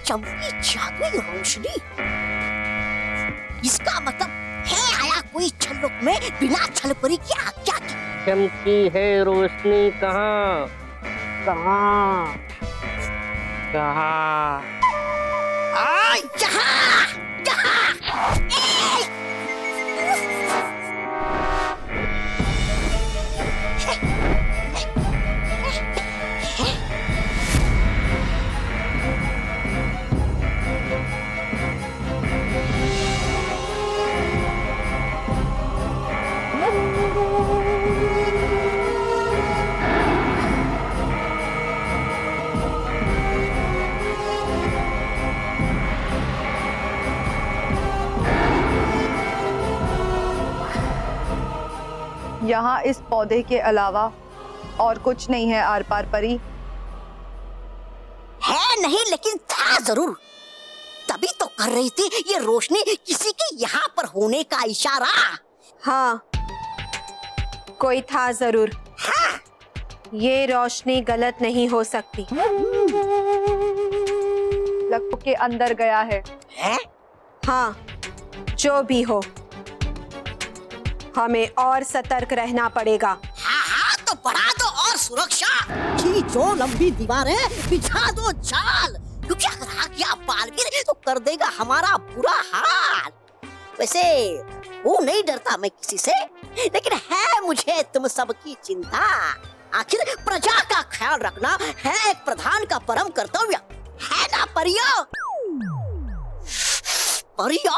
चमकी जादुई रोशनी, इसका मतलब है आया कोई छल्लोक में बिना छलपरी की आज्ञा के। चमकी है रोशनी कहाँ कहाँ कहाँ? यहाँ यहाँ। यहाँ इस पौधे के अलावा और कुछ नहीं है आर पार परी? है नहीं, लेकिन था जरूर, तभी तो कर रही थी ये रोशनी किसी के यहाँ पर होने का इशारा। हाँ, कोई था जरूर। हाँ। ये रोशनी गलत नहीं हो सकती। लक्ष्य के अंदर गया है। हाँ, जो भी हो, हमें और सतर्क रहना पड़ेगा। हाँ, तो बढ़ा दो और सुरक्षा की जो लंबी दीवार है, बिछा दो जाल, क्योंकि अगर आ गया बालवीर तो कर देगा हमारा बुरा हाल। वैसे वो नहीं डरता मैं किसी से, लेकिन है मुझे तुम सबकी चिंता। आखिर प्रजा का ख्याल रखना है एक प्रधान का परम कर्तव्य, है ना परियो? परियो,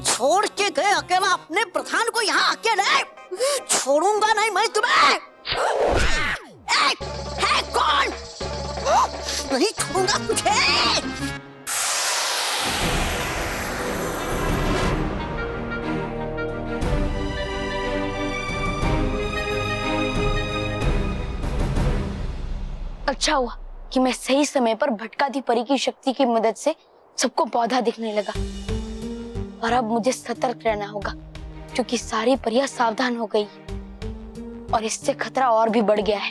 छोड़ के गए अकेला अपने प्रधान को यहाँ अकेले, छोड़ूंगा नहीं मैं तुम्हें। है कौन? नहीं छोड़ूंगा तुझे। अच्छा हुआ कि मैं सही समय पर भटकाती परी की शक्ति की मदद से सबको पौधा दिखने लगा। और अब मुझे सतर्क रहना होगा, क्योंकि सारी परियां सावधान हो गई और इससे खतरा और भी बढ़ गया है।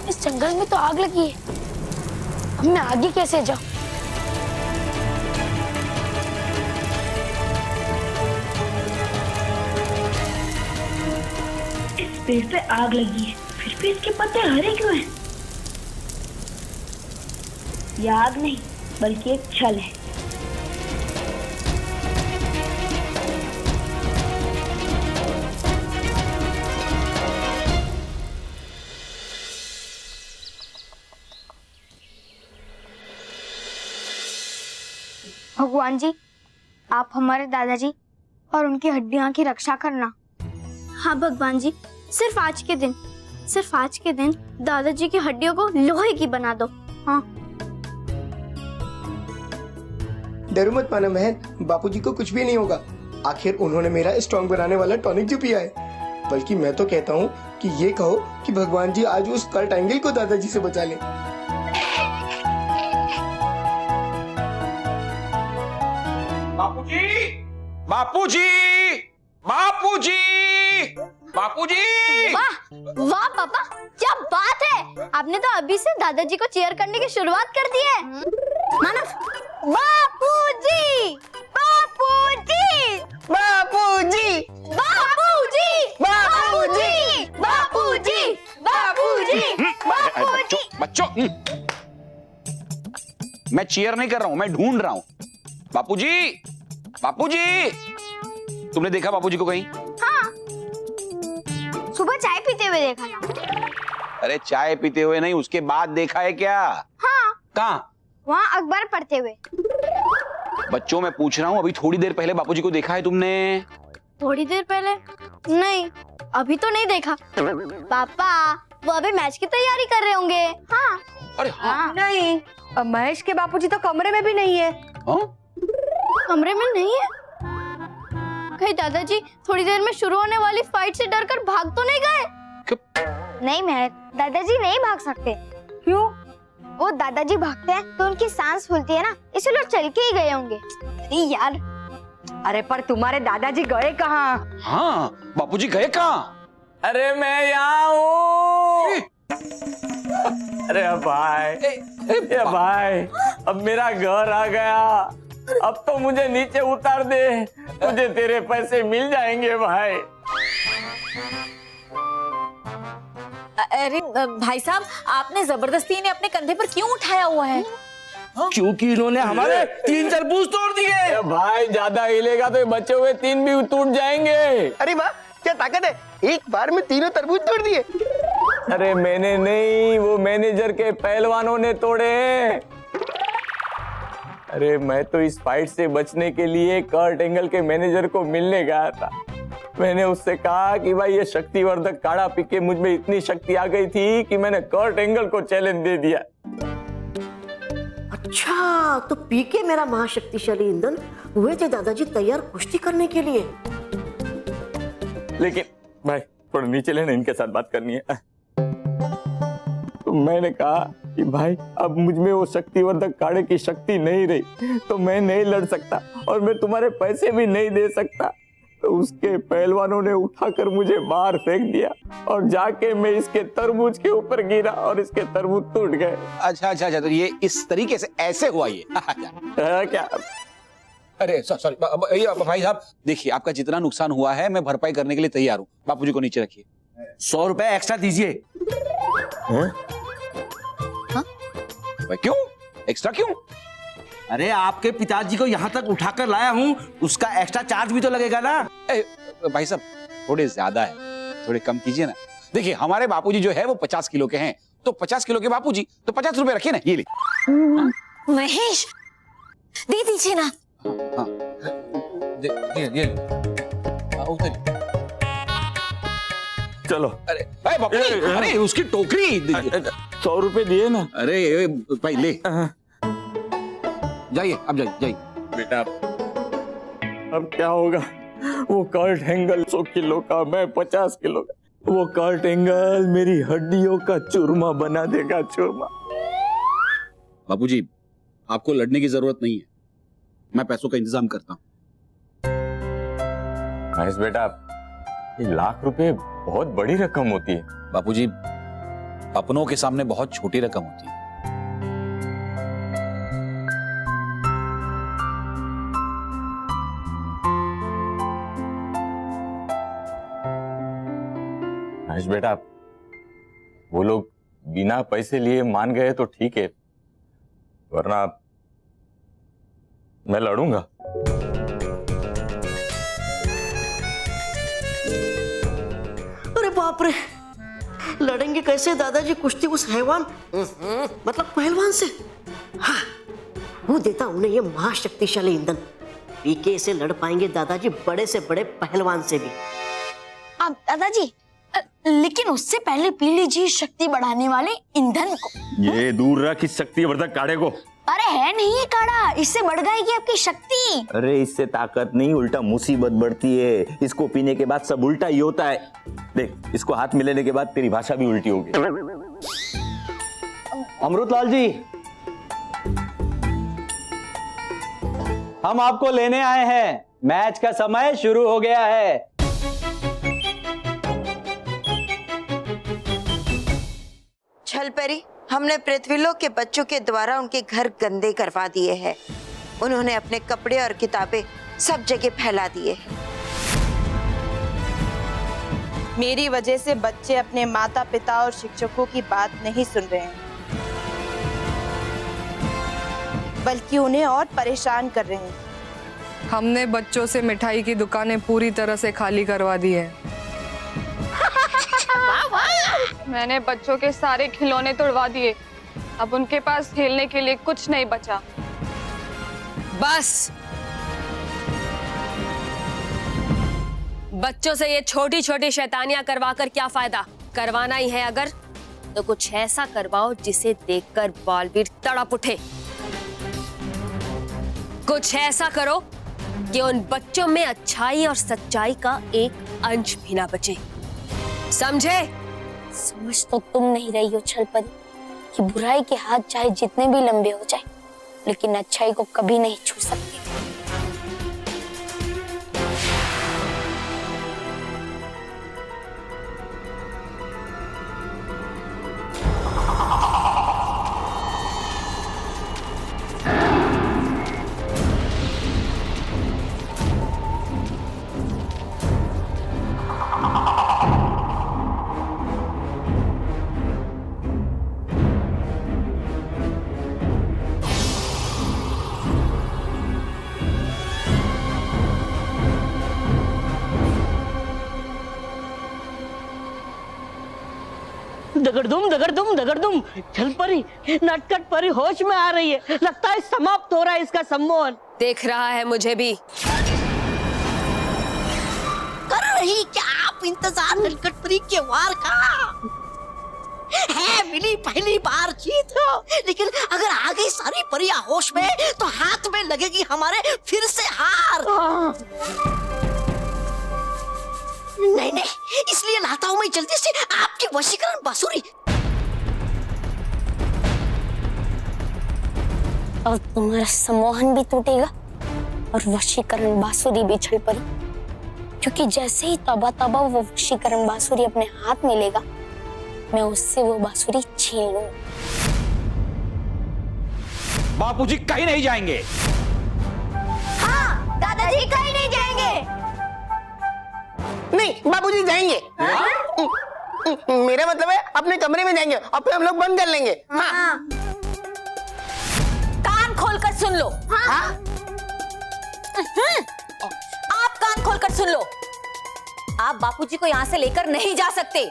इस जंगल में तो आग लगी है, अब मैं आगे कैसे जाऊं? पेड़ पे आग लगी है, फिर भी इसके पत्ते हरे क्यों हैं? यह आग नहीं बल्कि एक छल है। भगवान जी, आप हमारे दादाजी और उनकी हड्डियां की रक्षा करना। हाँ भगवान जी, सिर्फ आज के दिन दादाजी की हड्डियों को लोहे की बना दो। हाँ। डरो मत माना बहन, बापूजी को कुछ भी नहीं होगा। आखिर उन्होंने मेरा स्ट्रॉन्ग बनाने वाला टॉनिक जो पिया है। बल्कि मैं तो कहता हूँ कि ये कहो कि भगवान जी आज उस कर्ट एंगल को दादाजी से बचा ले। बापूजी, बापूजी, बापूजी, बापूजी! वाह वाह पापा, क्या बात है! आपने तो अभी से दादाजी को चीयर करने की शुरुआत कर दी है। मानव, बापूजी, बापूजी, बापूजी, बापूजी, बापूजी, बापूजी, बापूजी, बापूजी। बच्चों, मैं चीयर नहीं कर रहा हूं, मैं ढूंढ रहा हूं। बापूजी, बापूजी, तुमने देखा बापूजी को कहीं? हाँ, सुबह चाय पीते हुए देखा था। अरे चाय पीते हुए नहीं, उसके बाद देखा है क्या? हाँ। कहाँ? वहाँ अखबार पढ़ते हुए। बच्चों मैं पूछ रहा हूँ, अभी थोड़ी देर पहले बापूजी को देखा है तुमने? थोड़ी देर पहले? नहीं, अभी तो नहीं देखा। पापा, वो अभी मैच की तैयारी कर रहे होंगे। हाँ। अरे हाँ। नहीं, अब महेश के बापूजी तो कमरे में भी नहीं है। हाँ? कमरे में नहीं है? कहीं दादाजी थोड़ी देर में शुरू होने वाली फाइट से डरकर भाग तो नहीं गए? नहीं महेश, दादाजी नहीं भाग सकते। क्यों? वो दादाजी भागते हैं तो उनकी सांस फूलती है ना, इसलिए चल के ही गए होंगे। अरे यार, अरे पर तुम्हारे दादाजी गए कहाँ? हाँ, बापूजी गए कहाँ? अरे मैं यहाँ हूँ। अरे भाई, ए भाई, अब मेरा घर आ गया। अब तो मुझे नीचे उतार दे, तुझे तेरे पैसे मिल जाएंगे भाई। अरे भाई साहब, आपने जबरदस्ती इन्हें अपने कंधे पर क्यों उठाया हुआ है? क्योंकि इन्होंने हमारे 3 तरबूज तोड़ दिए। भाई ज्यादा हिलेगा तो बचे हुए 3 भी टूट जाएंगे। अरे वाह, क्या ताकत है, एक बार में 3 तरबूज तोड़ दिए। अरे मैंने नहीं, वो मैनेजर के पहलवानों ने तोड़े हैं। अरे मैं तो इस फाइट से बचने के लिए कर्ट एंगल के मैनेजर को मिलने गया था। मैंने उससे कहा कि भाई ये शक्तिवर्धक काढ़ा पी के मुझ में इतनी शक्ति आ गई थी कि मैंने कर्ट एंगल को चैलेंज दे दिया। अच्छा, तो पी के मेरा महाशक्तिशाली ईंधन हुए थे दादाजी तैयार कुश्ती करने के लिए। लेकिन भाई थोड़ा नीचे लेना, इनके साथ बात करनी है। तो मैंने कहा कि भाई अब मुझ में वो शक्तिवर्धक काढ़े की शक्ति नहीं रही, तो मैं नहीं लड़ सकता और मैं तुम्हारे पैसे भी नहीं दे सकता। तो उसके पहलवानों ने उठाकर मुझे बाहर फेंक दिया और जाके मैं इसके तरबूज के ऊपर गिरा और इसके तरबूज टूट गए। अच्छा, तो ये इस तरीके से ऐसे हुआ ये? क्या? अरे सॉरी भाई साहब, देखिए आपका जितना नुकसान हुआ है मैं भरपाई करने के लिए तैयार हूँ। बापूजी को नीचे रखिए। 100 रुपए एक्स्ट्रा दीजिए। क्यों एक्स्ट्रा क्यों? अरे आपके पिताजी को यहाँ तक उठाकर लाया हूँ, उसका एक्स्ट्रा चार्ज भी तो लगेगा ना। भाई साहब थोड़े ज्यादा है, थोड़े कम कीजिए ना। देखिए हमारे बापूजी जो है वो 50 किलो के हैं, तो 50 किलो के बापूजी तो 50 रुपए रखिए ना। ये ले महेश, दे दीजिए ना। हाँ, ये चलो। अरे बापूजी, अरे उसकी टोकरी 100 रुपए दिए ना। अरे भाई ले जाइए, अब जाइए बेटा। अब क्या होगा? वो कर्ट एंगल 100 किलो का, मैं 50 किलो का। वो कर्ट एंगल मेरी हड्डियों का चूरमा बना देगा, चूरमा। बापूजी आपको लड़ने की जरूरत नहीं है, मैं पैसों का इंतजाम करता हूँ। महेश बेटा, ये लाख रुपए बहुत बड़ी रकम होती है। बापूजी अपनों के सामने बहुत छोटी रकम होती है। महेश बेटा, वो लोग बिना पैसे लिए मान गए तो ठीक है, वरना मैं लड़ूंगा। अरे बाप रे, लड़ेंगे कैसे दादाजी कुश्ती उस हैवान मतलब पहलवान से? हाँ, वो देता उन्हें ये महाशक्तिशाली ईंधन, पी के इसे लड़ पाएंगे दादाजी बड़े से बड़े पहलवान से भी। अब दादाजी, लेकिन उससे पहले पी लीजिए शक्ति बढ़ाने वाले ईंधन को। ये दूर रख इस शक्तिवर्धक काढ़े को। अरे है नहीं ये काढ़ा, इससे बढ़ जाएगी आपकी शक्ति। अरे इससे ताकत नहीं, उल्टा मुसीबत बढ़ती है। इसको पीने के बाद सब उल्टा ही होता है। देख, इसको हाथ में लेने के बाद तेरी भाषा भी उल्टी होगी। अमृतलाल जी, हम आपको लेने आए हैं। मैच का समय शुरू हो गया है। छलपरी, हमने पृथ्वीलोक के बच्चों के द्वारा उनके घर गंदे करवा दिए हैं। उन्होंने अपने कपड़े और किताबें सब जगह फैला दिए हैं। मेरी वजह से बच्चे अपने माता पिता और शिक्षकों की बात नहीं सुन रहे हैं, बल्कि उन्हें और परेशान कर रहे हैं। हमने बच्चों से मिठाई की दुकानें पूरी तरह से खाली करवा दी है। मैंने बच्चों के सारे खिलौने तोड़वा दिए। अब उनके पास खेलने के लिए कुछ नहीं बचा। बस, बच्चों से ये छोटी छोटी शैतानियां करवा कर क्या फायदा? करवाना ही है अगर, तो कुछ ऐसा करवाओ जिसे देखकर बालवीर तड़प उठे। कुछ ऐसा करो कि उन बच्चों में अच्छाई और सच्चाई का एक अंश भी ना बचे। समझे? समझ तो तुम नहीं रही हो छलपरी कि बुराई के हाथ चाहे जितने भी लंबे हो जाए, लेकिन अच्छाई को कभी नहीं छू सकते। दगड़दुम दगड़दुम दगड़दुम। चल परी, नटखट परी होश में आ रही है, लगता है समाप्त हो रहा है इसका सम्मोहन। देख रहा है मुझे भी। कर रही क्या आप इंतजार नटखट परी के वार का? है मिली पहली बार जीत, लेकिन अगर आ गई सारी परियां होश में तो हाथ में लगेगी हमारे फिर से हार। नहीं नहीं, इसलिए लाता हूं मैं जल्दी से आपकी वशीकरण बांसुरी। और तुम्हारा सम्मोहन भी टूटेगा और वशीकरण बांसुरी भी छल पड़ी, क्योंकि जैसे ही तौबा तौबा वो वशीकरण बांसुरी अपने हाथ में लेगा, मैं उससे वो बांसुरी छीन लूंगा। बापूजी कहीं नहीं जाएंगे। हाँ, दादाजी कहीं नहीं जाएंगे। नहीं, बाबूजी जाएंगे। मेरा मतलब है अपने कमरे में जाएंगे और फिर हम लोग बंद कर लेंगे। हाँ। कान खोलकर सुन लो। हाँ? आप कान खोलकर सुन लो। आप बापूजी को यहाँ से लेकर नहीं जा सकते।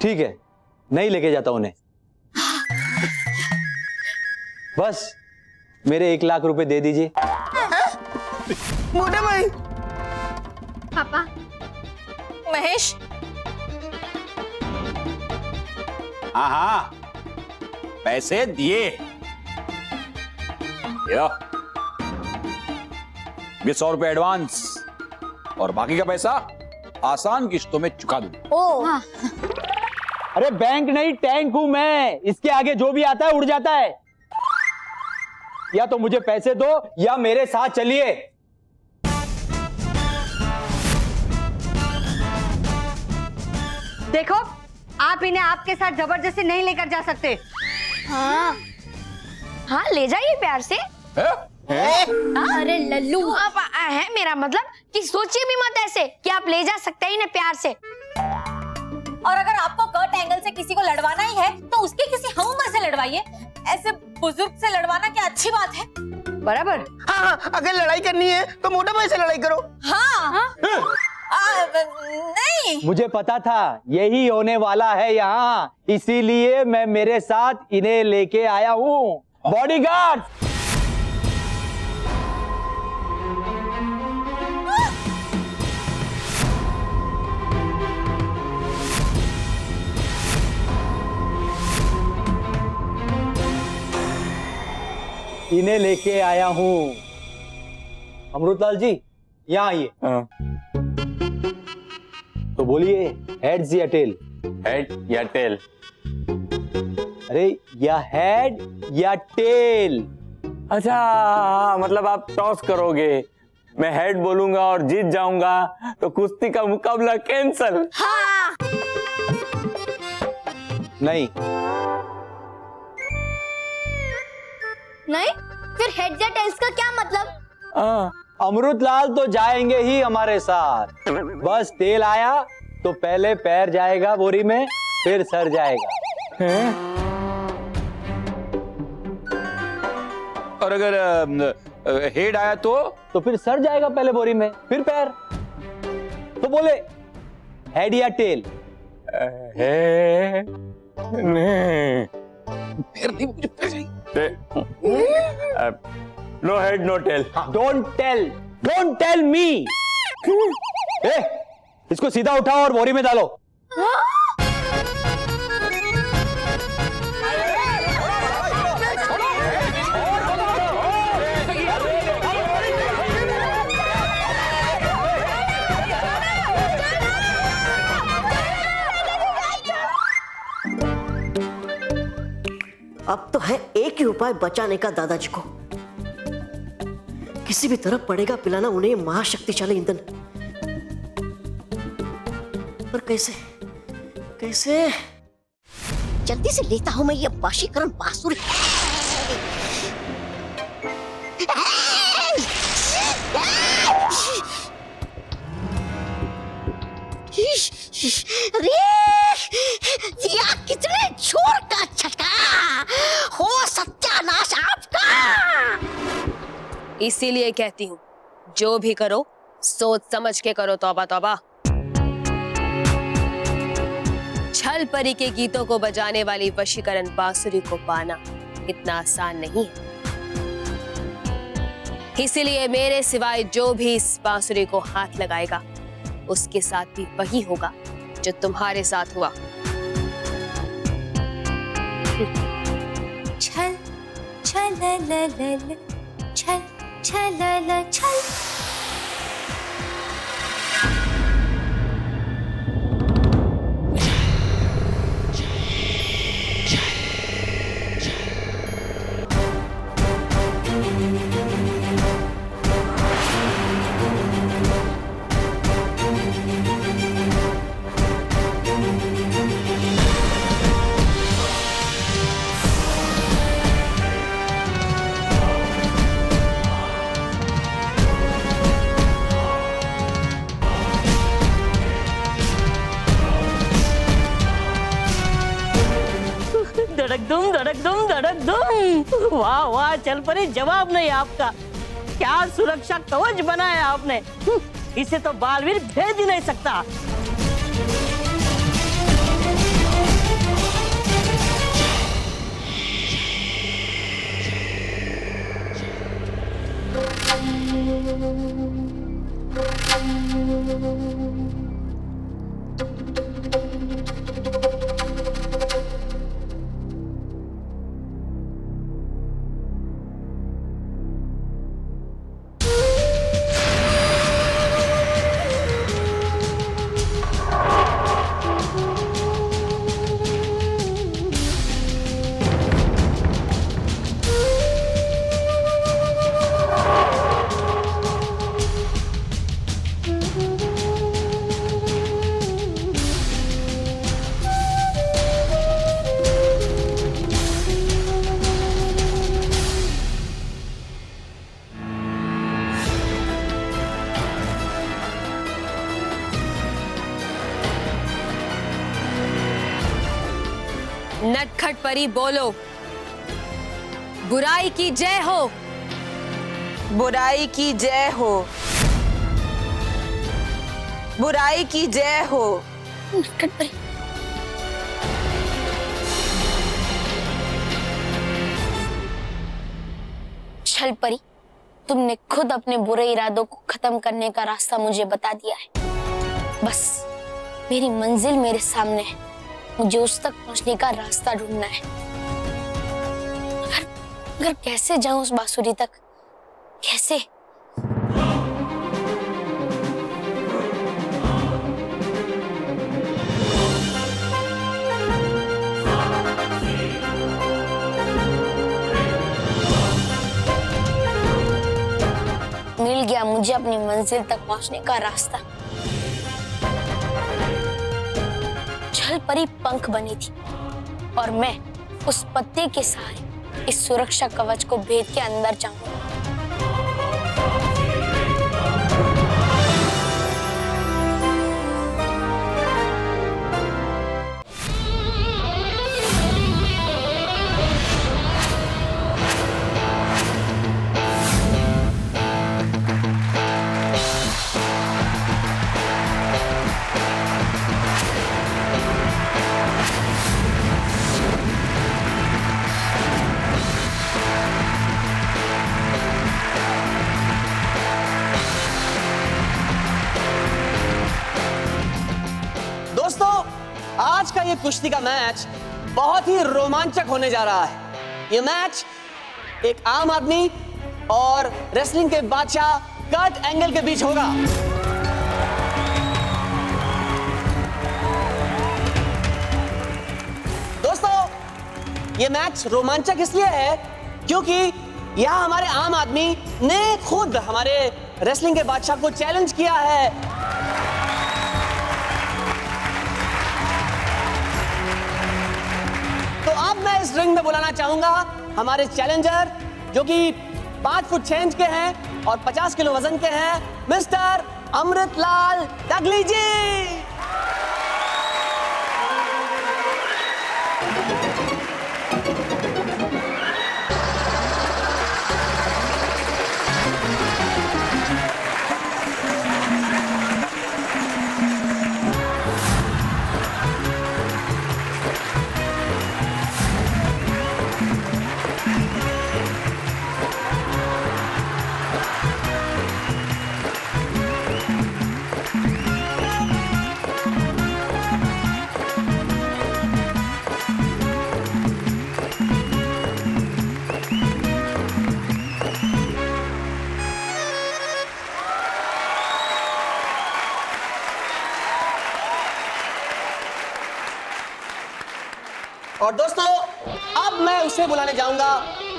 ठीक है, नहीं लेके जाता उन्हें। बस मेरे 1 लाख रुपए दे दीजिए। मोटे भाई। पापा। महेश। हाँ हाँ, पैसे दिए। ये 100 रुपए एडवांस और बाकी का पैसा आसान किश्तों में चुका दूं। ओह। हाँ। अरे बैंक नहीं, टैंक हूं मैं। इसके आगे जो भी आता है उड़ जाता है। या तो मुझे पैसे दो या मेरे साथ चलिए। देखो, आप इन्हें आपके साथ जबरदस्ती नहीं लेकर जा सकते। हाँ हाँ, ले जाइए प्यार से। अरे लल्लू, आप है मेरा मतलब कि सोचिए भी मत ऐसे कि आप ले जा सकते हैं इन्हें प्यार से। और अगर आपको कर्ट एंगल से किसी को लड़वाना ही है तो उसके किसी हम उम्र से लड़वाइए। ऐसे बुजुर्ग से लड़वाना क्या अच्छी बात है? बराबर। हाँ हाँ, अगर लड़ाई करनी है तो मोटा भाई से लड़ाई करो। हाँ। नहीं, मुझे पता था यही होने वाला है यहाँ, इसीलिए मैं मेरे साथ इन्हें लेके आया हूँ। बॉडीगार्ड। इन्हें लेके आया हूँ। अमृतलाल जी, यहाँ आइए। तो बोलिए, हेड्स या टेल? हेड या टेल? अरे या हेड या टेल? अच्छा, मतलब आप टॉस करोगे। मैं हेड बोलूंगा और जीत जाऊंगा तो कुश्ती का मुकाबला कैंसल। हाँ। नहीं नहीं, फिर हेड या टेल्स का क्या मतलब? अमृतलाल तो जाएंगे ही हमारे साथ। बस तेल आया तो पहले पैर जाएगा बोरी में, फिर सर जाएगा। और अगर हेड आया तो फिर सर जाएगा पहले बोरी में, फिर पैर। तो बोले हेड या टेल? फिर नहीं, मुझे फिर नहीं। No head no tail. Don't tell me. इसको सीधा उठाओ और बोरी में डालो। अब तो है एक ही उपाय बचाने का दादाजी को। किसी भी तरह पड़ेगा पिलाना उन्हें महाशक्तिशाली ईंधन। पर कैसे कैसे? जल्दी से लेता हूं मैं ये वशीकरण बांसुरी। अरे दिया कितने जोर का झटका, हो सत्यानाश आपका। इसीलिए कहती हूँ, जो भी करो सोच समझ के करो। तौबा तौबा। छल परी के गीतों को बजाने वाली वशीकरण बांसुरी को पाना इतना आसान नहीं है। इसीलिए मेरे सिवाय जो भी इस बांसुरी को हाथ लगाएगा उसके साथ भी वही होगा जो तुम्हारे साथ हुआ। छल छल ल ल छल छल ल छल। धड़क दुम। वाह वाह चल परी, जवाब नहीं आपका। क्या सुरक्षा कवच बनाया आपने, इसे तो बालवीर भेज ही नहीं सकता। नटखट परी बोलो, बुराई की जय हो। बुराई की जय हो। बुराई की जय हो। नटखट परी, छल परी, तुमने खुद अपने बुरे इरादों को खत्म करने का रास्ता मुझे बता दिया है। बस मेरी मंजिल मेरे सामने है, मुझे उस तक पहुंचने का रास्ता ढूंढना है। अगर कैसे जाऊं उस बांसुरी तक, कैसे? मिल गया मुझे अपनी मंजिल तक पहुंचने का रास्ता। छल परी पंख बनी थी और मैं उस पत्ते के सहारे इस सुरक्षा कवच को भेद के अंदर जाऊंगा। आज का ये कुश्ती का मैच बहुत ही रोमांचक होने जा रहा है। ये मैच एक आम आदमी और रेसलिंग के बादशाह कर्ट एंगल के बीच होगा। दोस्तों, ये मैच रोमांचक इसलिए है क्योंकि यहां हमारे आम आदमी ने खुद हमारे रेसलिंग के बादशाह को चैलेंज किया है। तो अब मैं इस रिंग में बुलाना चाहूंगा हमारे चैलेंजर जो कि 5 फुट 6 इंच के हैं और 50 किलो वजन के हैं, मिस्टर अमृतलाल डगली जी। और दोस्तों अब मैं उसे बुलाने जाऊंगा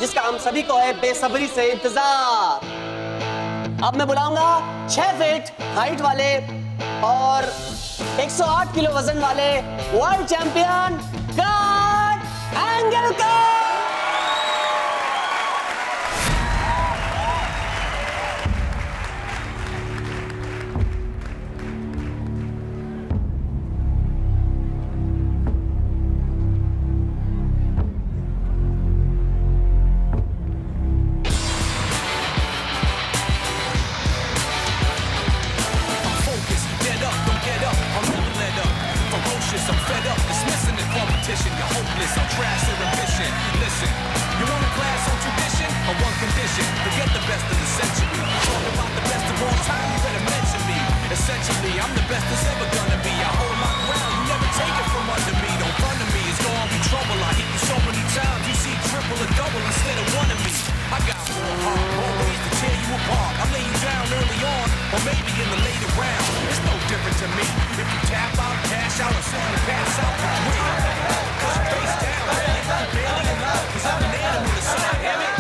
जिसका हम सभी को है बेसब्री से इंतजार। अब मैं बुलाऊंगा 6 फीट हाइट वाले और 108 किलो वजन वाले वर्ल्ड चैंपियन कर्ट एंगल का। I'm fed up, dismissing the competition. You're hopeless, I'm trash, your ambition. Listen, you want a class on tradition or one condition? Forget the best of the century. Talk about the best of all time, you better mention me. Essentially, I'm the best that's ever gonna be. I hold my ground, you never take it from under me. Don't run to me, it's gonna be trouble. I hit you so many times, you see triple or double instead of one of me. I got more heart, more ways to tear you apart. I'll lay you down early on, or maybe in the later round. It's no different to me. If you tap out, cash out, or simply pass out for free. Cause you're face down, I'm barely enough. Cause I'm an animal to sign, damn it.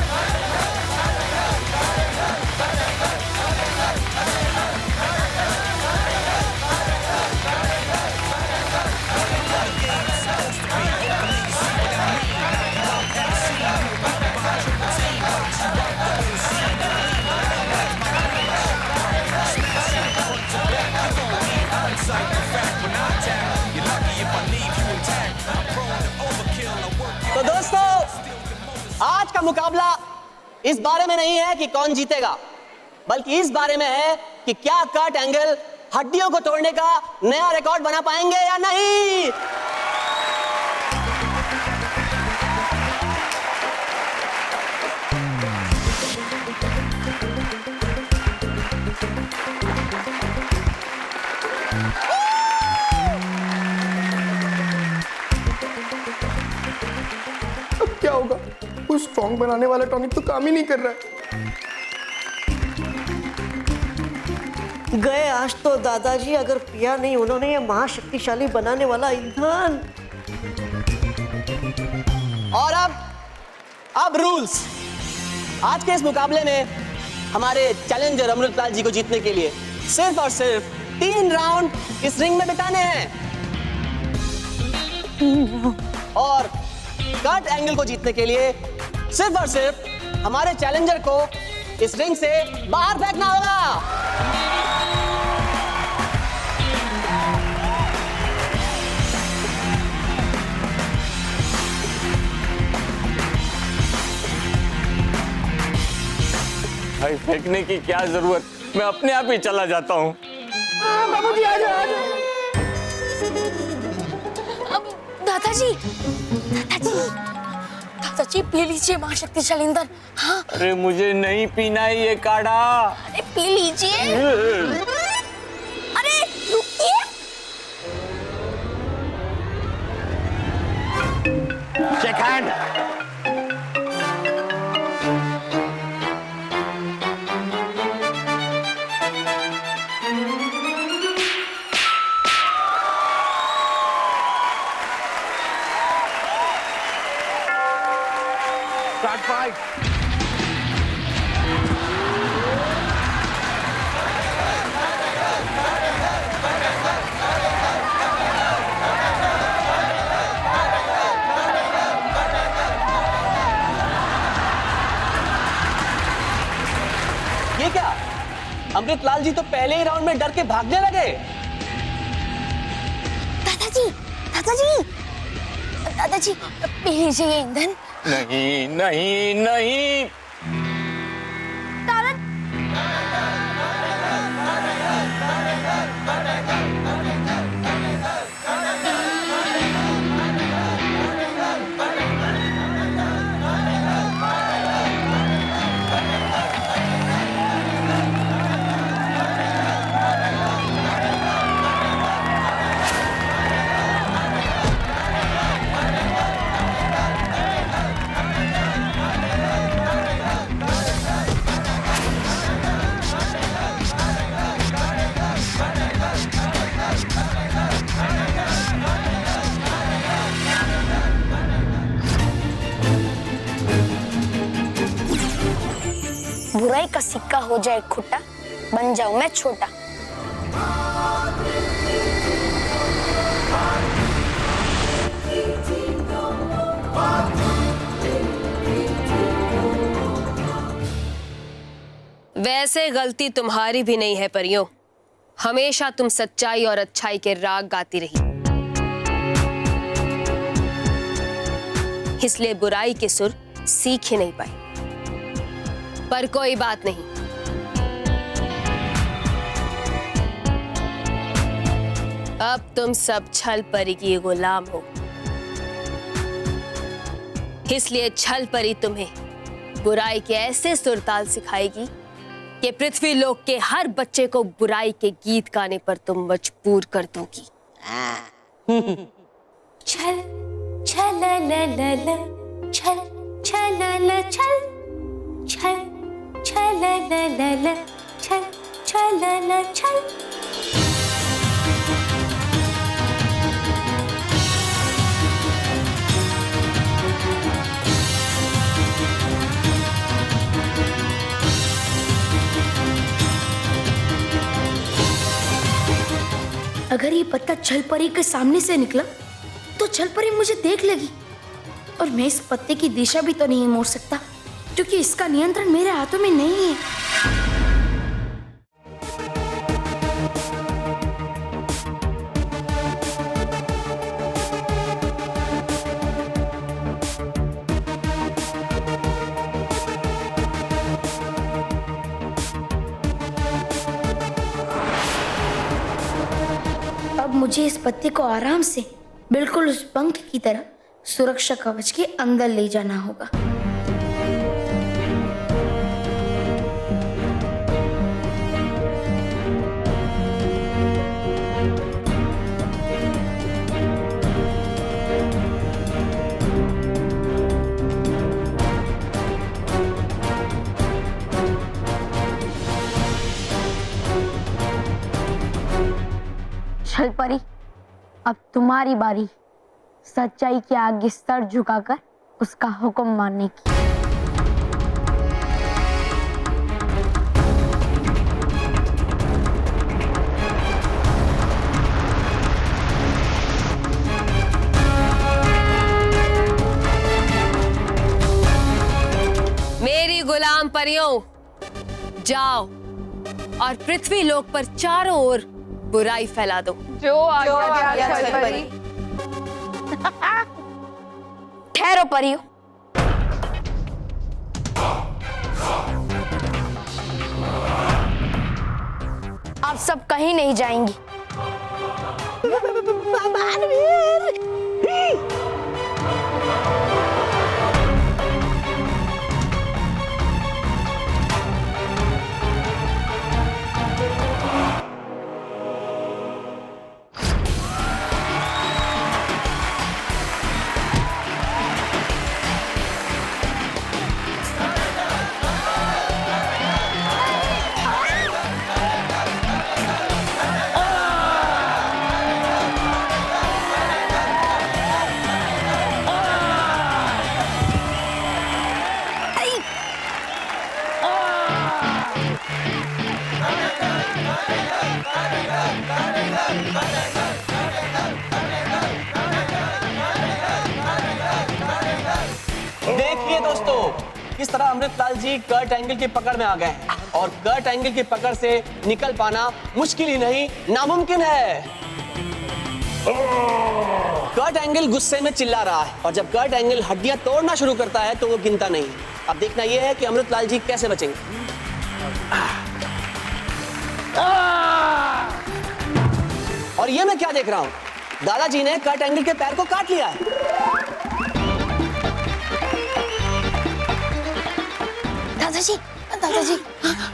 तो दोस्तों आज का मुकाबला इस बारे में नहीं है कि कौन जीतेगा, बल्कि इस बारे में है कि क्या कर्ट एंगल हड्डियों को तोड़ने का नया रिकॉर्ड बना पाएंगे या नहीं। क्या होगा? वो स्ट्रॉन्ग बनाने वाला टॉनिक तो काम ही नहीं कर रहा है। गए आज तो दादाजी, अगर पिया नहीं उन्होंने ये महाशक्तिशाली बनाने वाला ईंधन। और अब रूल्स। आज के इस मुकाबले में हमारे चैलेंजर अमृतलाल जी को जीतने के लिए सिर्फ और सिर्फ 3 राउंड इस रिंग में बिताने हैं। और कर्ट एंगल को जीतने के लिए सिर्फ और सिर्फ हमारे चैलेंजर को इस रिंग से बाहर फेंकना होगा। भाई फेंकने की क्या जरूरत, मैं अपने आप ही चला जाता हूँ। बाबूजी आ जाओ। दादाजी दादाजी पी लीजिए महाशक्तिशाली ईंधन। हाँ अरे मुझे नहीं पीना है ये काढ़ा। अरे पी लीजिए। अरे रुकिए। Shake hand. Start fight. ये क्या, अमृतलाल जी तो पहले ही राउंड में डर के भागने लगे। दादाजी दादाजी दादाजी पी लीजिए ये ईंधन। नहीं नहीं नहीं। सिक्का हो जाए खुट्टा, बन जाऊं मैं छोटा। वैसे गलती तुम्हारी भी नहीं है परियों, हमेशा तुम सच्चाई और अच्छाई के राग गाती रही, इसलिए बुराई के सुर सीख ही नहीं पाई। पर कोई बात नहीं, अब तुम सब छल परी की गुलाम हो, इसलिए छल परी तुम्हें बुराई के ऐसे सुरताल सिखाएगी कि पृथ्वी लोक के हर बच्चे को बुराई के गीत गाने पर तुम मजबूर कर दोगी। छल छल ल ल ल छल छल ल छल छल छल ल ल ल छल छल ल छल। अगर ये पत्ता छल परी के सामने से निकला तो छल परी मुझे देख लेगी और मैं इस पत्ते की दिशा भी तो नहीं मोड़ सकता क्योंकि इसका नियंत्रण मेरे हाथों में नहीं है। अब मुझे इस पत्ते को आराम से बिल्कुल उस पंख की तरह सुरक्षा कवच के अंदर ले जाना होगा। छल परी, अब तुम्हारी बारी सच्चाई के आगे सर झुकाकर उसका हुक्म मानने की। मेरी गुलाम परियों, जाओ और पृथ्वी लोक पर चारों ओर बुराई फैला दो। जो आज्ञा छल परी। ठहरो परियों, आप सब कहीं नहीं जाएंगी। देखिए दोस्तों, किस तरह अमृतलाल जी कर्ट एंगल की पकड़ में आ गए हैं और कर्ट एंगल की पकड़ से निकल पाना मुश्किल ही नहीं नामुमकिन है। कर्ट एंगल गुस्से में चिल्ला रहा है और जब कर्ट एंगल हड्डियां तोड़ना शुरू करता है तो वो गिनता नहीं। अब देखना यह है कि अमृतलाल जी कैसे बचेंगे। और ये मैं क्या देख रहा हूं, दादाजी ने कर्ट एंगल के पैर को काट लिया है। दादाजी,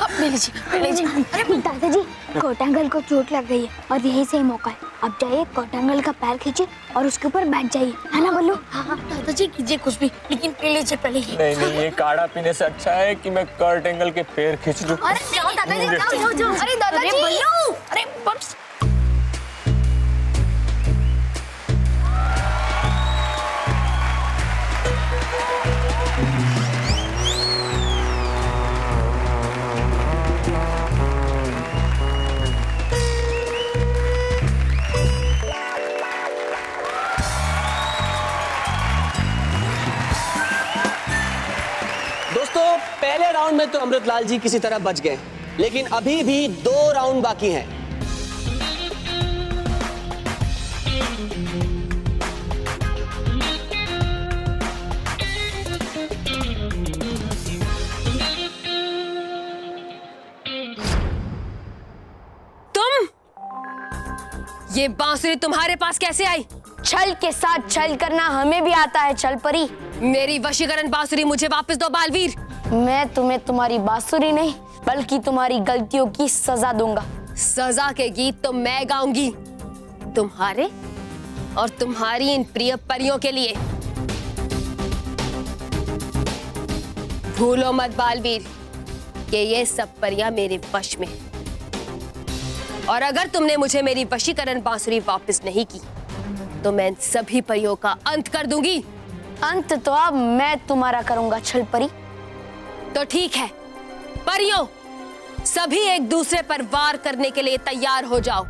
आप ले लीजिए। अरे दादाजी, कोटांगल को चोट लग गई है और यही सही मौका है। अब जाइए, कोटांगल का पैर खींचिए और उसके ऊपर बैठ जाइए, है ना बल्लू? हाँ दादाजी, कीजिए कुछ भी, लेकिन पी लीजिए पहले ही। नहीं, ये काढ़ा पीने से अच्छा है कि मैं कर्ट एंगल के पैर खींच लूं। अरे जाओ दादाजी, जाओ। अरे दादाजी, बल्लू, अरे बस। तो अमृतलाल जी किसी तरह बच गए, लेकिन अभी भी 2 राउंड बाकी हैं। ये बांसुरी तुम्हारे पास कैसे आई? छल के साथ छल करना हमें भी आता है छल परी। मेरी वशीकरण बांसुरी मुझे वापस दो बालवीर। मैं तुम्हें तुम्हारी बांसुरी नहीं बल्कि तुम्हारी गलतियों की सजा दूंगा। सजा के गीत तो मैं गाऊंगी, तुम्हारे और तुम्हारी इन प्रिय परियों के लिए। भूलो मत बालवीर कि ये सब परियां मेरे वश में हैं। और अगर तुमने मुझे मेरी वशीकरण बांसुरी वापस नहीं की तो मैं इन सभी परियों का अंत कर दूंगी। अंत तो अब मैं तुम्हारा करूंगा छल परी। तो ठीक है परियों, सभी एक दूसरे पर वार करने के लिए तैयार हो जाओ।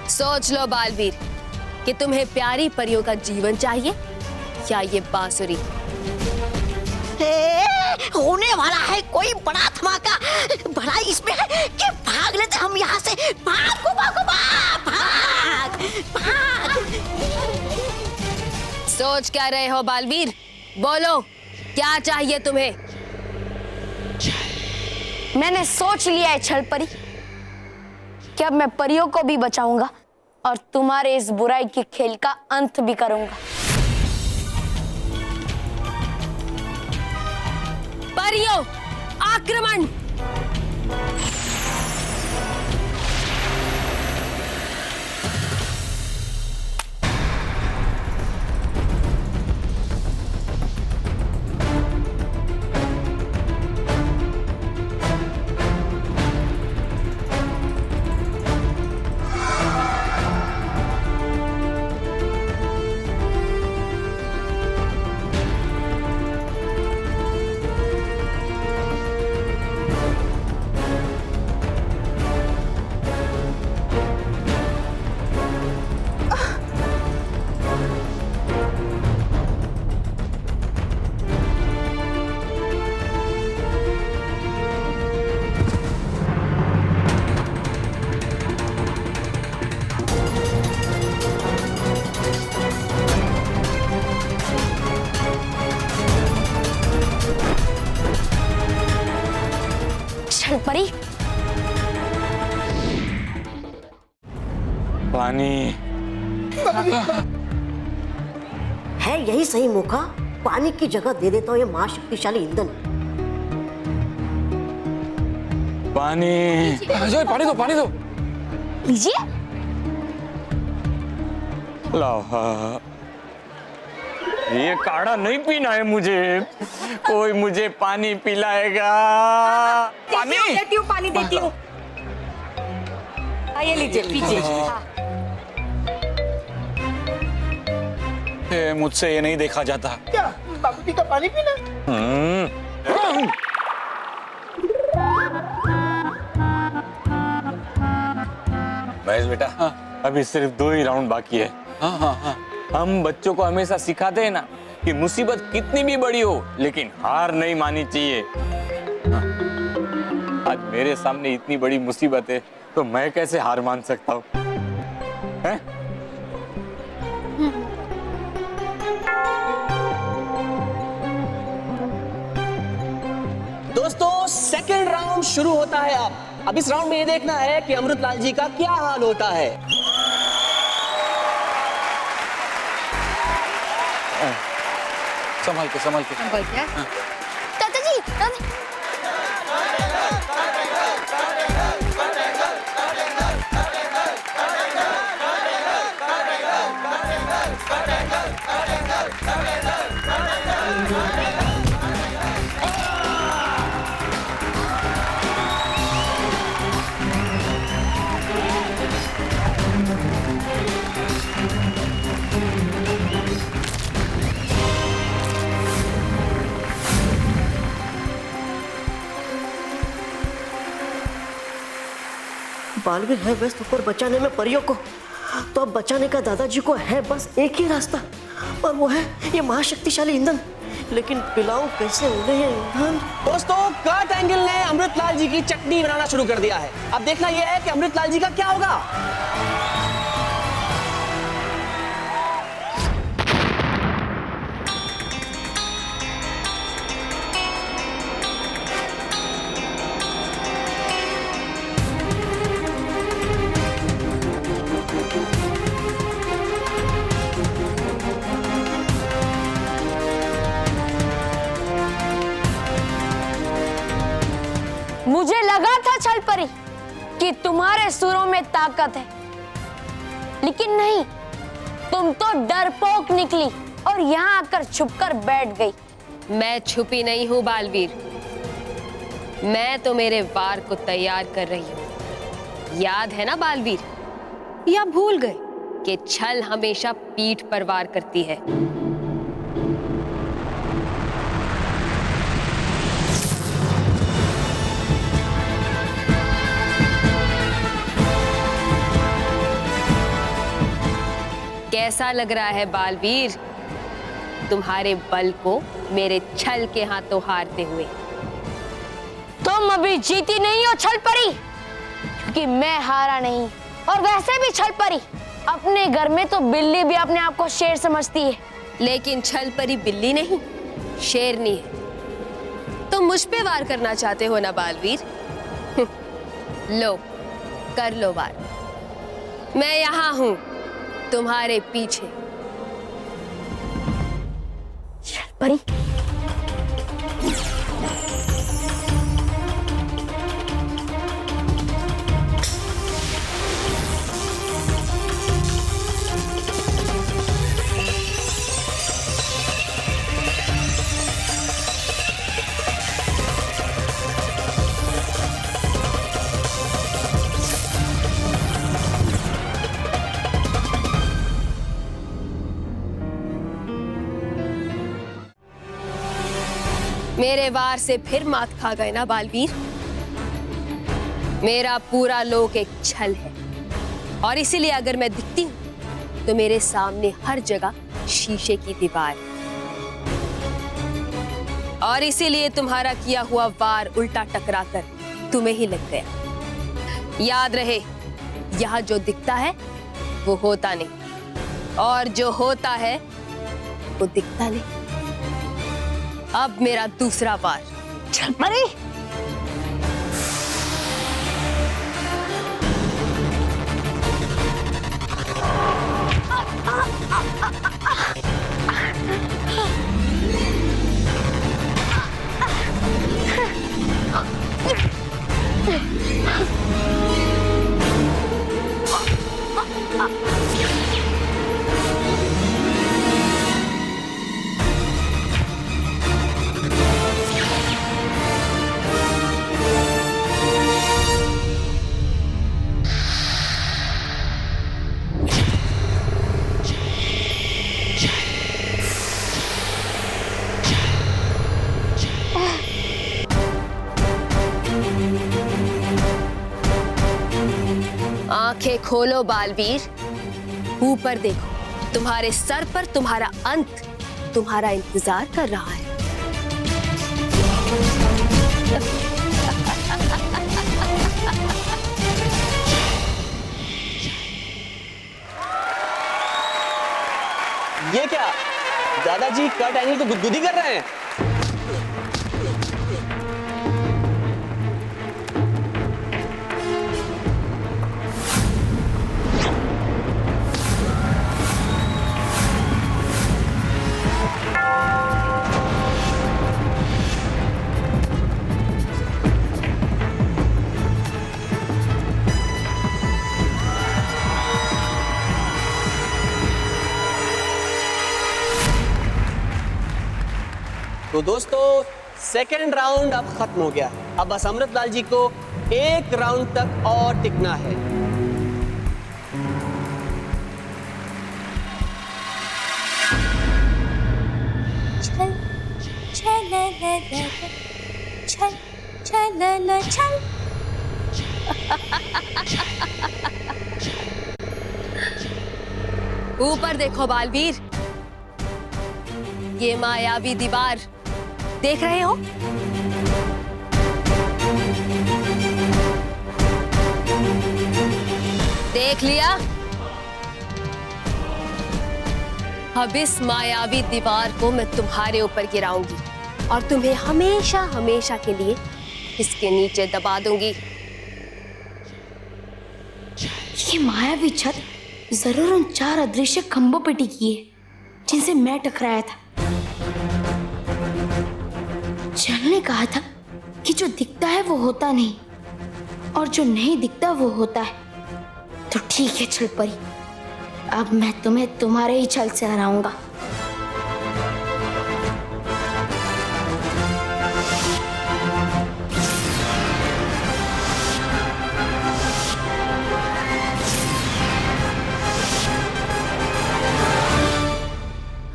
सोच लो बालवीर कि तुम्हें प्यारी परियों का जीवन चाहिए या ये बांसुरी। होने वाला है कोई बड़ा धमाका। बड़ा इसमें है कि भाग लेते हम यहाँ से। भाग भाग भाग। सोच क्या रहे हो बालवीर? बोलो क्या चाहिए तुम्हें? मैंने सोच लिया है छल परी कि अब मैं परियों को भी बचाऊंगा और तुम्हारे इस बुराई के खेल का अंत भी करूंगा। परियों आक्रमण! परी पानी है यही सही मौका। पानी की जगह दे देता हूँ ये महाशक्तिशाली ईंधन। पानी पानी दो, पानी दो। लीजिए। लाओ। ये काढ़ा नहीं पीना है मुझे, कोई मुझे पानी पिलाएगा। पानी देती हूँ, पानी देती हूँ। ये लीजिए पीजिए। मुझसे ये नहीं देखा जाता। क्या बाबूजी का पानी पीना? महेश बेटा, अभी सिर्फ 2 ही राउंड बाकी है। हम बच्चों को हमेशा सिखाते हैं ना कि मुसीबत कितनी भी बड़ी हो लेकिन हार नहीं माननी चाहिए। आज मेरे सामने इतनी बड़ी मुसीबत है तो मैं कैसे हार मान सकता हूँ? दोस्तों सेकंड राउंड शुरू होता है। अब इस राउंड में ये देखना है कि अमृतलाल जी का क्या हाल होता है। संभाल के चाचा जी बालवीर है व्यस्त होकर बचाने में परियों को, तो अब बचाने का दादाजी को है बस एक ही रास्ता, और वो है ये महाशक्तिशाली ईंधन। लेकिन पिलाऊं कैसे उन्हें ये ईंधन? दोस्तों, कर्ट एंगल ने अमृतलाल जी की चटनी बनाना शुरू कर दिया है। अब देखना यह है कि अमृतलाल जी का क्या होगा। मुझे लगा था छल परी कि तुम्हारे सुरों में ताकत है, लेकिन नहीं, तुम तो डरपोक निकली और यहाँ आकर छुपकर बैठ गई। मैं छुपी नहीं हूँ बालवीर, मैं तो मेरे वार को तैयार कर रही हूँ। याद है ना बालवीर, या भूल गए कि छल हमेशा पीठ पर वार करती है। कैसा लग रहा है बालवीर तुम्हारे बल को मेरे छल के हाथों हारते हुए? तुम अभी जीती नहीं हो छल परी, क्योंकि मैं हारा नहीं। और वैसे भी छल परी, अपने घर में तो बिल्ली भी अपने आप को शेर समझती है, लेकिन छल परी बिल्ली नहीं, शेरनी है। तुम मुझ पे वार करना चाहते हो ना बालवीर? लो, कर लो वार। मैं यहाँ हूँ तुम्हारे पीछे। परी, मेरे वार से फिर मात खा गए ना बालवीर? मेरा पूरा लोक एक छल है, और इसीलिए अगर मैं दिखती हूं तो मेरे सामने हर जगह शीशे की दीवार, और इसीलिए तुम्हारा किया हुआ वार उल्टा टकरा कर तुम्हें ही लग गया। याद रहे, यहां जो दिखता है वो होता नहीं, और जो होता है वो दिखता नहीं। अब मेरा दूसरा वार। छल परी, आंखें खोलो बालवीर, ऊपर देखो, तुम्हारे सर पर तुम्हारा अंत तुम्हारा इंतजार कर रहा है। ये क्या, दादाजी कर्ट एंगल को गुदगुदी कर रहे हैं? तो दोस्तों, सेकेंड राउंड अब खत्म हो गया। अब बस अमृतलाल जी को एक राउंड तक और टिकना है। छल छल छल छल छल ऊपर देखो बालवीर, ये मायावी दीवार देख रहे हो? देख लिया? अब इस मायावी दीवार को मैं तुम्हारे ऊपर गिराऊंगी और तुम्हें हमेशा हमेशा के लिए इसके नीचे दबा दूंगी। ये मायावी छत जरूर उन 4 अदृश्य खंभों पे टिकी है जिनसे मैं टकराया था। चल ने कहा था कि जो दिखता है वो होता नहीं और जो नहीं दिखता वो होता है। तो ठीक है छल परी, अब मैं तुम्हें तुम्हारे ही छल से हराऊंगा।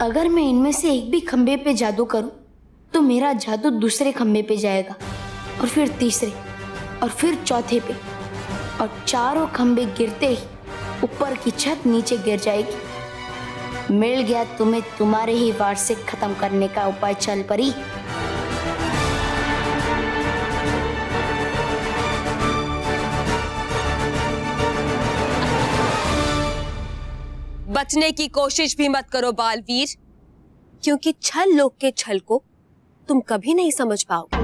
अगर मैं इनमें से एक भी खंबे पे जादू करूं तो मेरा जादू दूसरे खंबे पे जाएगा और फिर तीसरे और फिर चौथे पे, और चारों खंबे गिरते ही ऊपर की छत नीचे गिर जाएगी। मिल गया तुम्हें तुम्हारे ही वार से खत्म करने का उपाय छल परी। बचने की कोशिश भी मत करो बालवीर, क्योंकि छल लोग के छल को तुम कभी नहीं समझ पाओगे।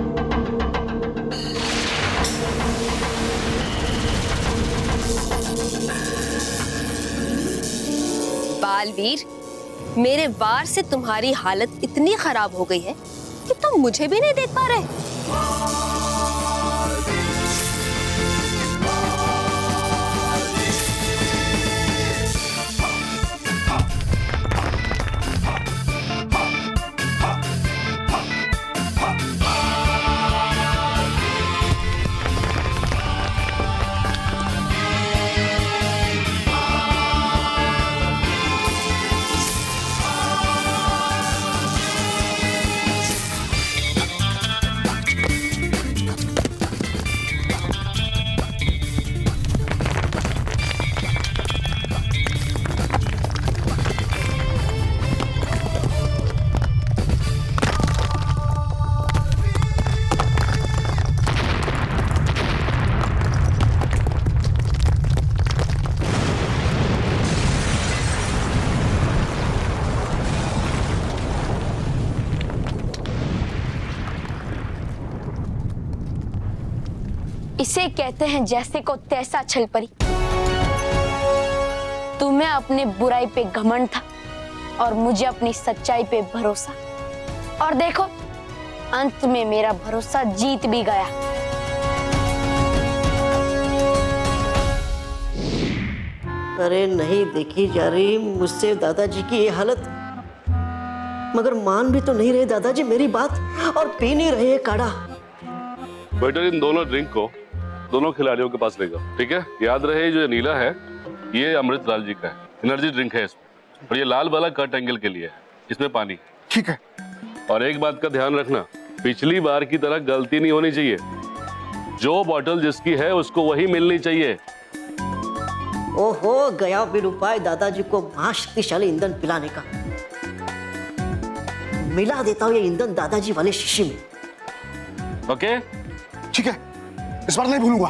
बालवीर, मेरे वार से तुम्हारी हालत इतनी खराब हो गई है कि तुम मुझे भी नहीं देख पा रहे। इसे कहते हैं जैसे को तैसा छल परी। तुम्हें अपने बुराई पे घमंड था और मुझे अपनी सच्चाई पे भरोसा, और देखो अंत में मेरा भरोसा जीत भी गया। अरे नहीं देखी जा रही मुझसे दादाजी की ये हालत, मगर मान भी तो नहीं रहे दादाजी मेरी बात और पी नहीं रहे ये काढ़ा। वेटर इन दोनों ड्रिंक को दोनों खिलाड़ियों के पास लेगा, ठीक है? याद रहे जो नीला है ये अमृतलाल जी का है, एनर्जी ड्रिंक है इसमें, और ये लाल वाला कट एंगल के लिए है, इसमें पानी। ठीक है। और एक बात का ध्यान रखना, पिछली बार की तरह गलती नहीं होनी चाहिए। जो बॉटल जिसकी है उसको वही मिलनी चाहिए। ओहो, गया बिन उपाय दादाजी को महाशक्तिशाली ईंधन पिलाने का। मिला देता हूँ ये ईंधन दादाजी वाले शीशी में। ओके ठीक है, इस बार नहीं भूलूंगा।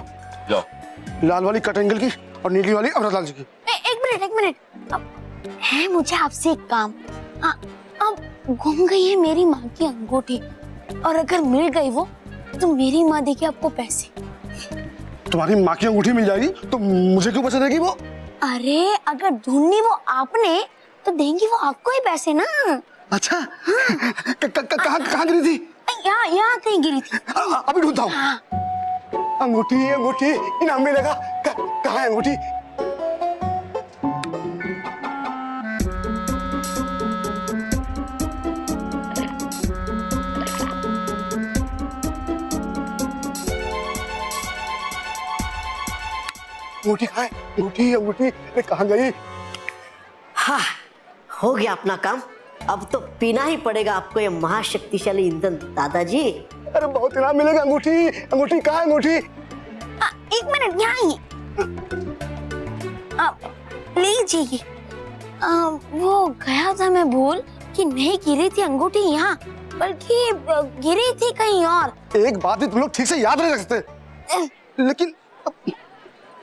जाओ। लाल वाली कट एंगल की और नीली वाली अमृतलाल जी की। एक मिनट अब है मुझे आपसे एक काम। अब गुम गई है मेरी माँ की अंगूठी, और अगर मिल गई वो तो मेरी माँ देगी आपको पैसे। तुम्हारी माँ की अंगूठी मिल जाएगी तो मुझे क्यों पैसे देगी वो? अरे अगर ढूंढनी वो आपने तो देंगी वो आपको ही पैसे ना। अच्छा हाँ। कहाँ गिरी थी? यहाँ कहीं गिरी थी। अभी ढूंढता हूँ। हाँ। अंगूठी अंगूठी इनाम मिलेगा। कहाँ है अंगूठी? अंगूठी कहाँ है? अंगूठी अंगूठी कहाँ गई? हाँ, हो गया अपना काम। अब तो पीना ही पड़ेगा आपको ये महाशक्तिशाली ईंधन दादाजी। अरे बहुत इनाम मिलेगा। अंगूठी अंगूठी कहाँ है अंगूठी? एक मिनट यहाँ ही लीजिए। वो गया था मैं भूल कि नहीं गिरी थी अंगूठी यहाँ, बल्कि गिरी थी कहीं और। एक बात भी तुम लोग ठीक से याद नहीं रखते। लेकिन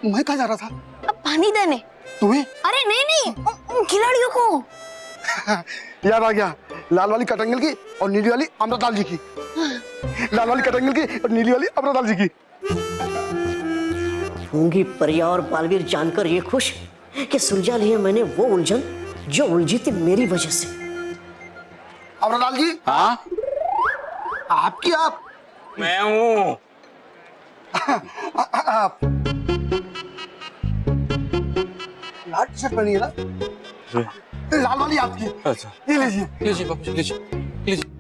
मैं कहाँ जा रहा था? अब पानी देने। तुम्हें? अरे नहीं उन खिलाड़ियों को। याद आ गया, लाल वाली कटंगल की और नीली वाली अमृतलाल जी की। लाल वाली कटंगल की और नीली वाली अमृतलाल जी की। होंगी परिया और बालवीर जानकर ये खुश कि सुलझा लिया मैंने वो उलझन जो उलझी थी मेरी वजह से। अमृतलाल जी। हाँ? आपकी आप? मैं हूँ। लाल टी शर्ट पहनी है ना? लाल वाली आपकी। अच्छा। ये लीजिए। लीजिए बापू जी, लीजिए।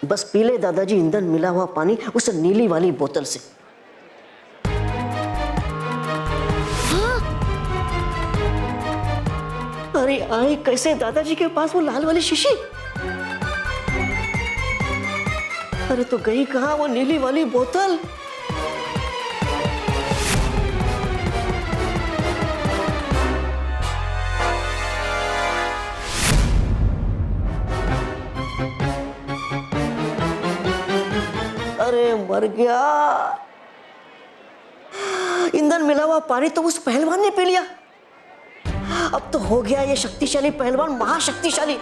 बस पी ले दादाजी ईंधन मिला हुआ पानी उस नीली वाली बोतल से। अरे आए कैसे दादाजी के पास वो लाल वाली शीशी? अरे तो गई कहाँ वो नीली वाली बोतल? अरे मर गया। ईंधन मिला हुआ पानी तो उस पहलवान ने पी लिया। अब तो हो गया ये शक्तिशाली पहलवान महाशक्तिशाली।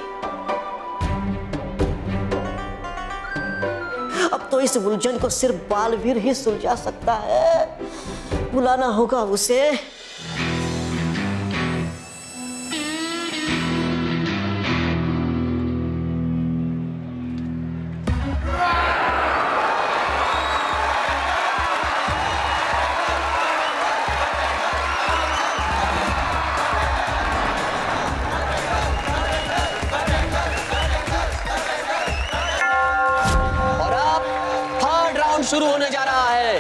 अब तो इस उलझन को सिर्फ बालवीर ही सुलझा सकता है। बुलाना होगा उसे। शुरू होने जा रहा है।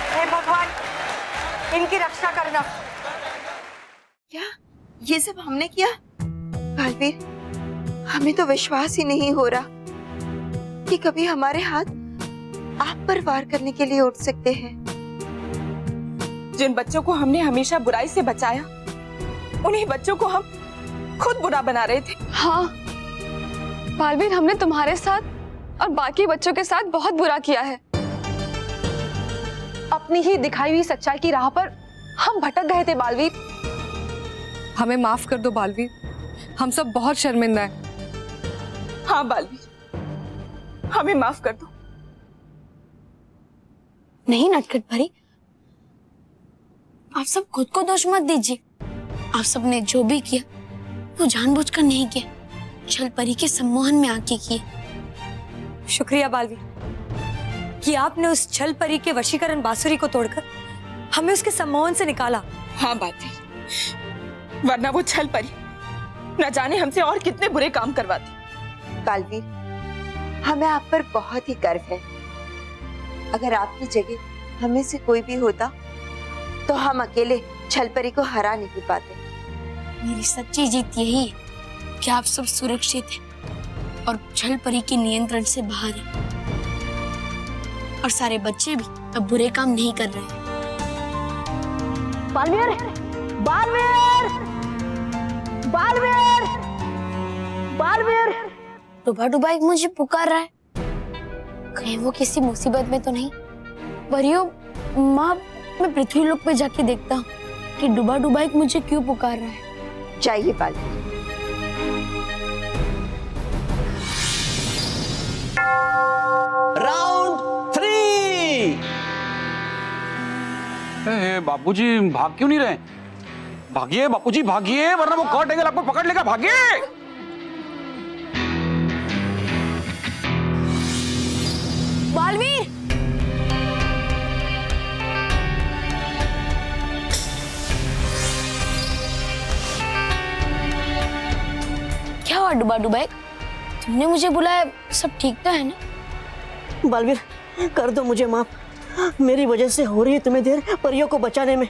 हे भगवान, इनकी रक्षा करना। क्या ये सब हमने किया? बालवीर, हमें तो विश्वास ही नहीं हो रहा कि कभी हमारे हाथ आप पर वार करने के लिए उठ सकते हैं। जिन बच्चों को हमने हमेशा बुराई से बचाया, उन्हीं बच्चों को हम खुद बुरा बना रहे थे। हाँ बालवीर, हमने तुम्हारे साथ और बाकी बच्चों के साथ बहुत बुरा किया है। अपनी ही दिखाई हुई सच्चाई की राह पर हम भटक गए थे बालवीर। हमें माफ कर दो बालवीर, हम सब बहुत शर्मिंदा हैं। हाँ बालवीर, हमें माफ कर दो। नहीं नटखट भरी, आप सब खुद को दोष मत दीजिए। आप सब ने जो भी किया वो जानबूझकर नहीं किया, छल परी के सम्मोहन में आके किए। शुक्रिया बालवीर कि आपने उस छल परी के वशीकरण बांसुरी को तोड़कर हमें उसके सम्मोहन से निकाला। हाँ बालवीर, वरना वो छल परी न जाने हमसे और कितने बुरे काम करवाती। बालवीर, हमें आप पर बहुत ही गर्व है। अगर आपकी जगह हमें से कोई भी होता तो हम अकेले छलपरी को हरा नहीं पाते। मेरी सच्ची जीत यही है कि आप सब सुरक्षित हैं और छलपरी के नियंत्रण से बाहर हैं, और सारे बच्चे भी अब बुरे काम नहीं कर रहे हैं। बालवीर, बालवीर, बालवीर, बालवीर। डुबा डुबा एक मुझे पुकार रहा है, कहीं वो किसी मुसीबत में तो नहीं? परियो माँ, मैं पृथ्वी लोक पे जाके देखता हूँ कि डुबा डुबा एक मुझे क्यों पुकार रहा है। चाहिए बालवीर। राउंड 3। बापूजी भाग क्यों नहीं रहे? भागिए बापूजी, भागिए, वरना वो कर्ट एंगल आपको पकड़ लेगा। भागिए। बालवीर, क्या हुआ डुबा डुबा? तुमने मुझे बुलाया, सब ठीक तो है ना? बालवीर, कर दो मुझे माफ। मेरी वजह से हो रही है तुम्हें देर परियों को बचाने में,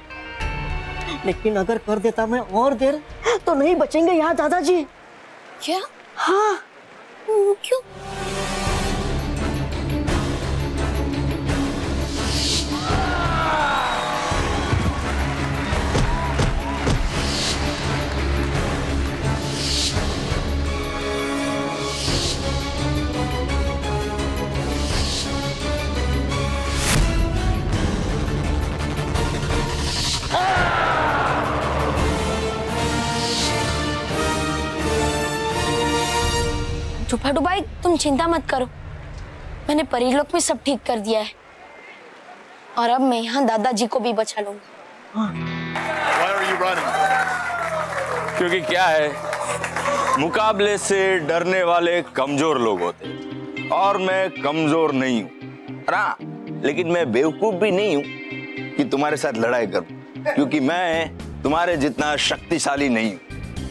लेकिन अगर कर देता मैं और देर तो नहीं बचेंगे यहाँ दादाजी। क्या? हाँ। क्यों? टूफाटू भाई, तुम चिंता मत करो, मैंने परिलोक में सब ठीक कर दिया है और अब मैं यहाँ दादाजी को भी बचा लूंगा। क्योंकि क्या है, मुकाबले से डरने वाले कमजोर लोग होते हैं और मैं कमजोर नहीं हूँ, लेकिन मैं बेवकूफ भी नहीं हूँ कि तुम्हारे साथ लड़ाई करूं, क्योंकि मैं तुम्हारे जितना शक्तिशाली नहीं हूँ,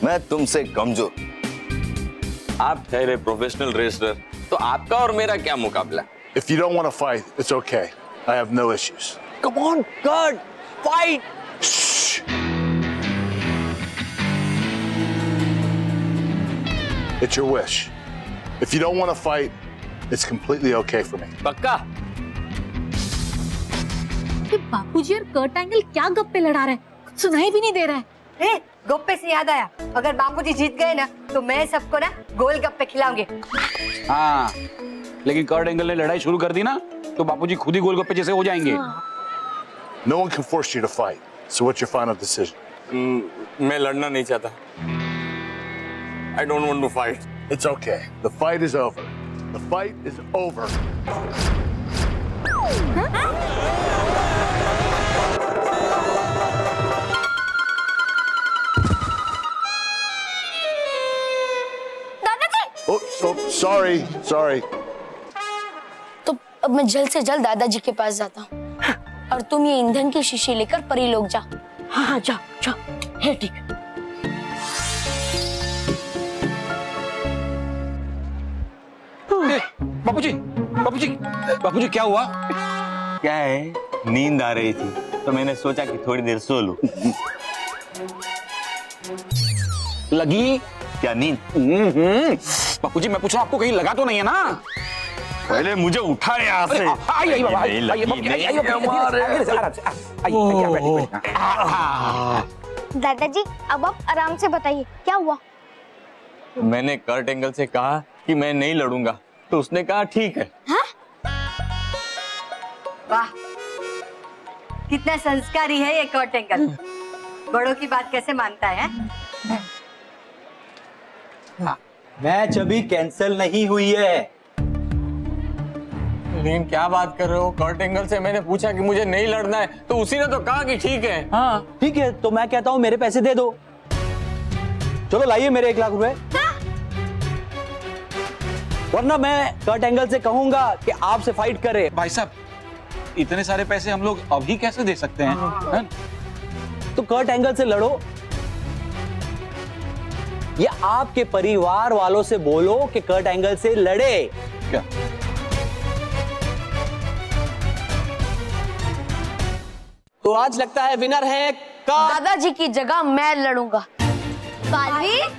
मैं तुमसे कमजोर। आप ठहरे प्रोफेशनल रेसलर, तो आपका और मेरा क्या मुकाबला? If you don't want to fight, it's okay. I have no issues. Come on, God, fight! Shh. It's your wish. If you don't want to fight, it's completely okay for me. पक्का? बापूजी और Kurt angle क्या गप्पे लड़ा रहे हैं? कुछ सुनाई भी नहीं दे रहा है। गप्पे से याद आया, अगर बापूजी जीत गए ना तो मैं सबको ना गोल गप्पे खिलाऊंगी। हाँ, लेकिन कर्ट एंगल ने लड़ाई शुरू कर दी ना तो बापूजी खुद ही गोलगप्पे जैसे हो जाएंगे। No one can force you to fight. So what's your final decision? मैं लड़ना नहीं चाहता। I don't want to fight. It's okay. The fight is over. The fight is over. Oh, so sorry. तो अब मैं जल्द से जल्द दादाजी के पास जाता हूँ और तुम ये ईंधन की शीशी लेकर परिलोक जाओ। हाँ, जाओ, है ठीक। बापूजी क्या हुआ? क्या है, नींद आ रही थी तो मैंने सोचा कि थोड़ी देर सो लूं। लगी क्या नींद? बापूजी मैं पूछ रहा हूँ, आपको कहीं लगा तो नहीं है ना? पहले मुझे उठा यहाँ से। आइए बाबा, दादाजी अब आप आराम से बताइए क्या हुआ। मैंने कर्ट एंगल से कहा कि मैं नहीं लड़ूंगा, तो उसने कहा ठीक है। हाँ? वाह, कितना संस्कारी है ये कर्ट एंगल, बड़ों की बात कैसे मानता है? मैच अभी कैंसिल नहीं हुई है। लेकिन क्या बात कर रहे हो? कर्ट एंगल से मैंने पूछा कि मुझे नहीं लड़ना है तो उसी ने तो कहा कि ठीक है। हाँ ठीक है, तो मैं कहता हूँ मेरे पैसे दे दो। चलो लाइए मेरे 1 लाख रुपए, वरना मैं कर्ट एंगल से कहूंगा कि आपसे फाइट करे। भाई साहब, इतने सारे पैसे हम लोग अभी कैसे दे सकते हैं? तो कर्ट एंगल से लड़ो या आपके परिवार वालों से बोलो कि कर्ट एंगल से लड़े। क्या? तो आज लगता है विनर है दादाजी की जगह मैं लड़ूंगा। बालवीर,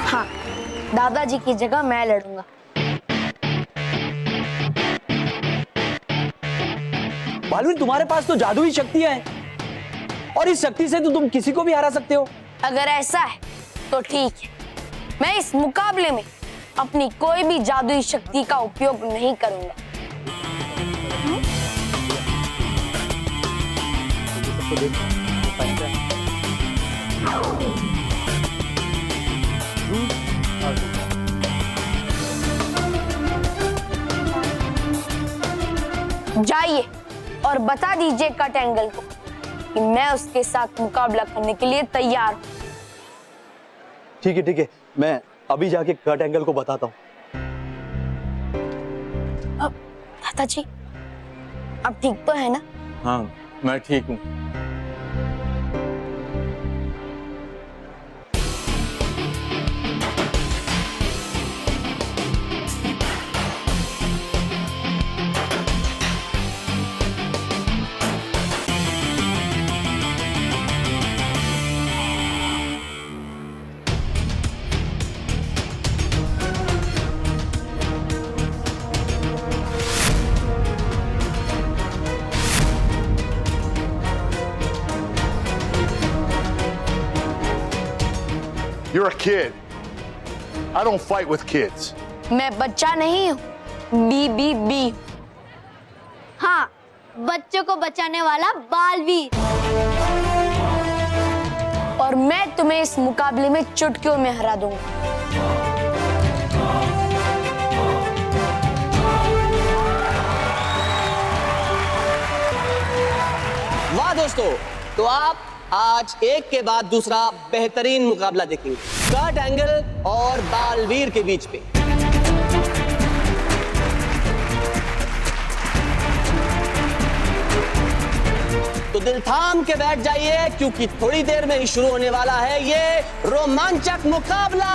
हाँ, दादाजी की जगह मैं लड़ूंगा। बालवीर, तुम्हारे पास तो जादुई शक्तियां हैं और इस शक्ति से तो तुम किसी को भी हरा सकते हो। अगर ऐसा है तो ठीक है, मैं इस मुकाबले में अपनी कोई भी जादुई शक्ति का उपयोग नहीं करूंगा। जाइए और बता दीजिए कट एंगल को कि मैं उसके साथ मुकाबला करने के लिए तैयार हूं। ठीक है, मैं अभी जाके कट एंगल को बताता हूँ। दादाजी, आप ठीक तो है ना? हाँ, मैं ठीक हूँ। You're a kid. I don't fight with kids. मैं बच्चा नहीं हूँ, BBB। हाँ, बच्चों को बचाने वाला बालवीर। और मैं तुम्हें इस मुकाबले में चुटकियों में हरा दूंगा। वाह दोस्तों, तो आप आज एक के बाद दूसरा बेहतरीन मुकाबला देखेंगे कट एंगल और बालवीर के बीच पे। तो दिल थाम के बैठ जाइए क्योंकि थोड़ी देर में ही शुरू होने वाला है ये रोमांचक मुकाबला।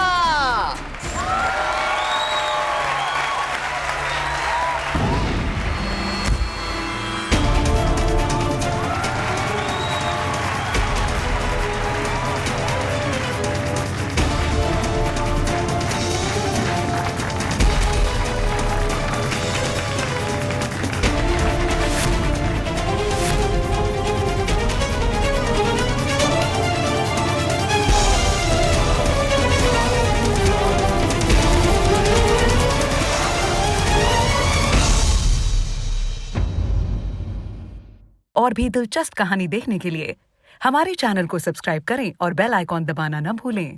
और भी दिलचस्प कहानी देखने के लिए हमारे चैनल को सब्सक्राइब करें और बेल आइकॉन दबाना न भूलें।